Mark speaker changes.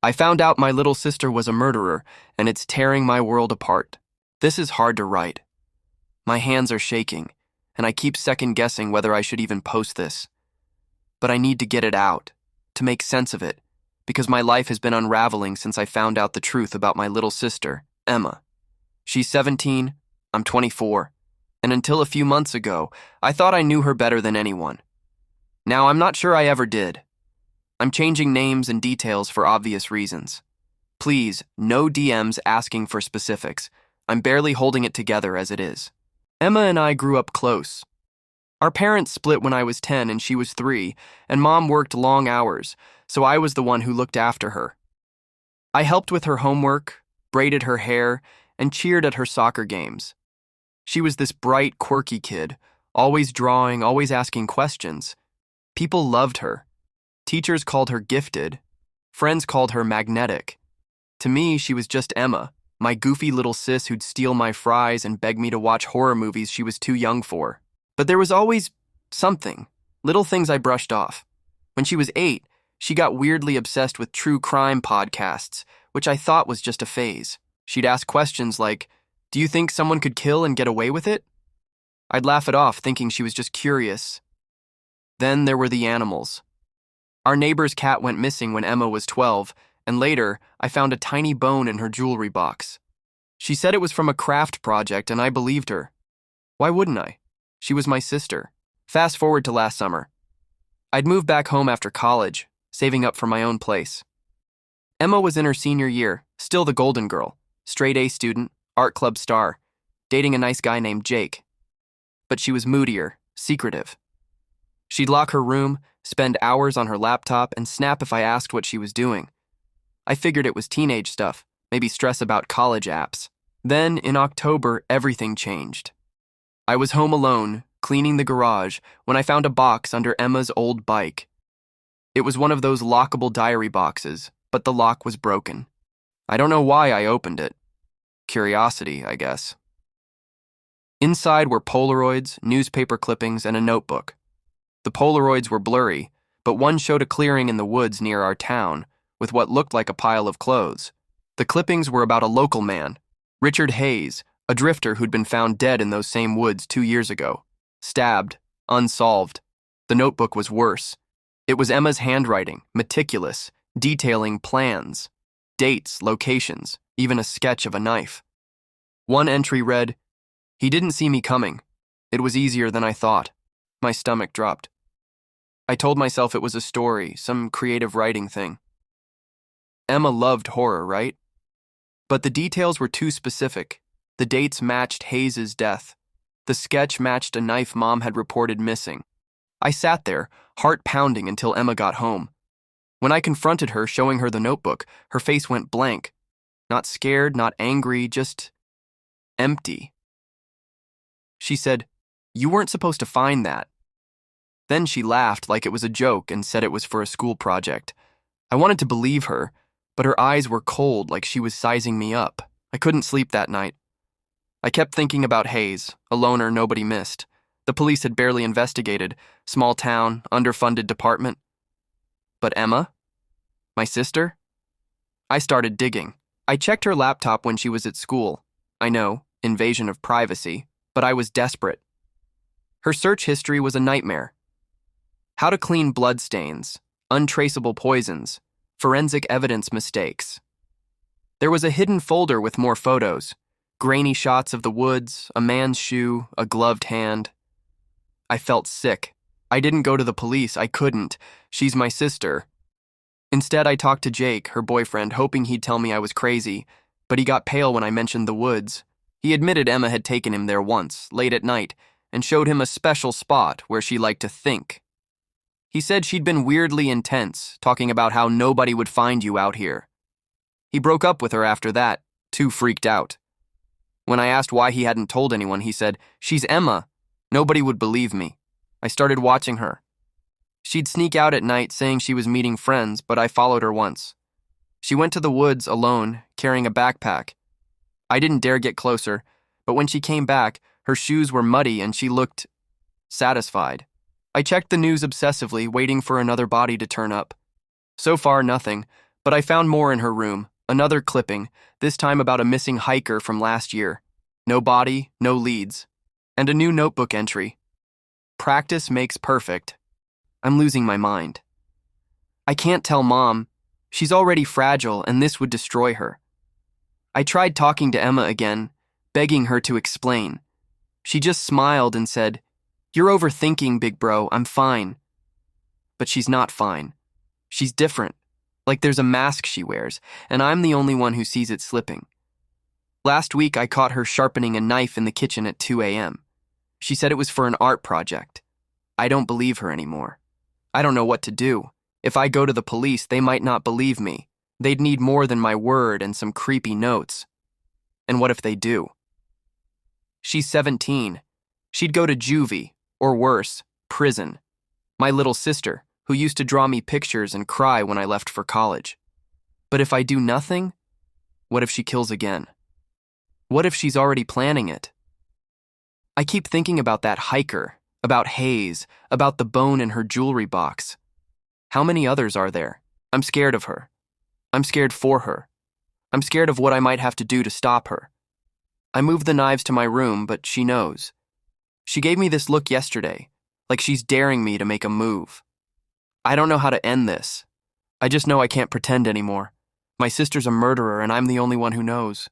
Speaker 1: I found out my little sister was a murderer, and it's tearing my world apart. This is hard to write. My hands are shaking, and I keep second-guessing whether I should even post this. But I need to get it out, to make sense of it, because my life has been unraveling since I found out the truth about my little sister, Emma. She's 17, I'm 24, and until a few months ago, I thought I knew her better than anyone. Now, I'm not sure I ever did. I'm changing names and details for obvious reasons. Please, no DMs asking for specifics. I'm barely holding it together as it is. Emma and I grew up close. Our parents split when I was 10 and she was 3, and Mom worked long hours, so I was the one who looked after her. I helped with her homework, braided her hair, and cheered at her soccer games. She was this bright, quirky kid, always drawing, always asking questions. People loved her. Teachers called her gifted. Friends called her magnetic. To me, she was just Emma, my goofy little sis who'd steal my fries and beg me to watch horror movies she was too young for. But there was always something, little things I brushed off. When she was 8, she got weirdly obsessed with true crime podcasts, which I thought was just a phase. She'd ask questions like, "Do you think someone could kill and get away with it?" I'd laugh it off, thinking she was just curious. Then there were the animals. Our neighbor's cat went missing when Emma was 12, and later, I found a tiny bone in her jewelry box. She said it was from a craft project, and I believed her. Why wouldn't I? She was my sister. Fast forward to last summer. I'd moved back home after college, saving up for my own place. Emma was in her senior year, still the golden girl, straight A student, art club star, dating a nice guy named Jake. But she was moodier, secretive. She'd lock her room, spend hours on her laptop, and snap if I asked what she was doing. I figured it was teenage stuff, maybe stress about college apps. Then, in October, everything changed. I was home alone, cleaning the garage, when I found a box under Emma's old bike. It was one of those lockable diary boxes, but the lock was broken. I don't know why I opened it. Curiosity, I guess. Inside were Polaroids, newspaper clippings, and a notebook. The Polaroids were blurry, but one showed a clearing in the woods near our town, with what looked like a pile of clothes. The clippings were about a local man, Richard Hayes, a drifter who'd been found dead in those same woods 2 years ago. Stabbed, unsolved. The notebook was worse. It was Emma's handwriting, meticulous, detailing plans, dates, locations, even a sketch of a knife. One entry read, "He didn't see me coming. It was easier than I thought." My stomach dropped. I told myself it was a story, some creative writing thing. Emma loved horror, right? But the details were too specific. The dates matched Hayes' death. The sketch matched a knife Mom had reported missing. I sat there, heart pounding until Emma got home. When I confronted her, showing her the notebook, her face went blank. Not scared, not angry, just empty. She said, "You weren't supposed to find that." Then she laughed like it was a joke and said it was for a school project. I wanted to believe her, but her eyes were cold like she was sizing me up. I couldn't sleep that night. I kept thinking about Hayes, a loner nobody missed. The police had barely investigated, small town, underfunded department. But Emma? My sister? I started digging. I checked her laptop when she was at school. I know, invasion of privacy, but I was desperate. Her search history was a nightmare. How to clean bloodstains, untraceable poisons, forensic evidence mistakes. There was a hidden folder with more photos, grainy shots of the woods, a man's shoe, a gloved hand. I felt sick. I didn't go to the police. I couldn't. She's my sister. Instead, I talked to Jake, her boyfriend, hoping he'd tell me I was crazy, but he got pale when I mentioned the woods. He admitted Emma had taken him there once, late at night, and showed him a special spot where she liked to think. He said she'd been weirdly intense, talking about how nobody would find you out here. He broke up with her after that, too freaked out. When I asked why he hadn't told anyone, he said, "She's Emma. Nobody would believe me." I started watching her. She'd sneak out at night saying she was meeting friends, but I followed her once. She went to the woods alone, carrying a backpack. I didn't dare get closer, but when she came back, her shoes were muddy and she looked satisfied. I checked the news obsessively, waiting for another body to turn up. So far, nothing, But I found more in her room, another clipping, this time about a missing hiker from last year. No body, no leads. And a new notebook entry. Practice makes perfect. I'm losing my mind. I can't tell Mom. She's already fragile, and this would destroy her. I tried talking to Emma again, begging her to explain. She just smiled and said, "You're overthinking, big bro, I'm fine." But she's not fine. She's different, like there's a mask she wears, and I'm the only one who sees it slipping. Last week I caught her sharpening a knife in the kitchen at 2 a.m. She said it was for an art project. I don't believe her anymore. I don't know what to do. If I go to the police, they might not believe me. They'd need more than my word and some creepy notes. And what if they do? She's 17. She'd go to juvie, or worse, prison. My little sister, who used to draw me pictures and cry when I left for college. But if I do nothing, what if she kills again? What if she's already planning it? I keep thinking about that hiker, about Hayes, about the bone in her jewelry box. How many others are there? I'm scared of her. I'm scared for her. I'm scared of what I might have to do to stop her. I moved the knives to my room, but she knows. She gave me this look yesterday, like she's daring me to make a move. I don't know how to end this. I just know I can't pretend anymore. My sister's a murderer, and I'm the only one who knows.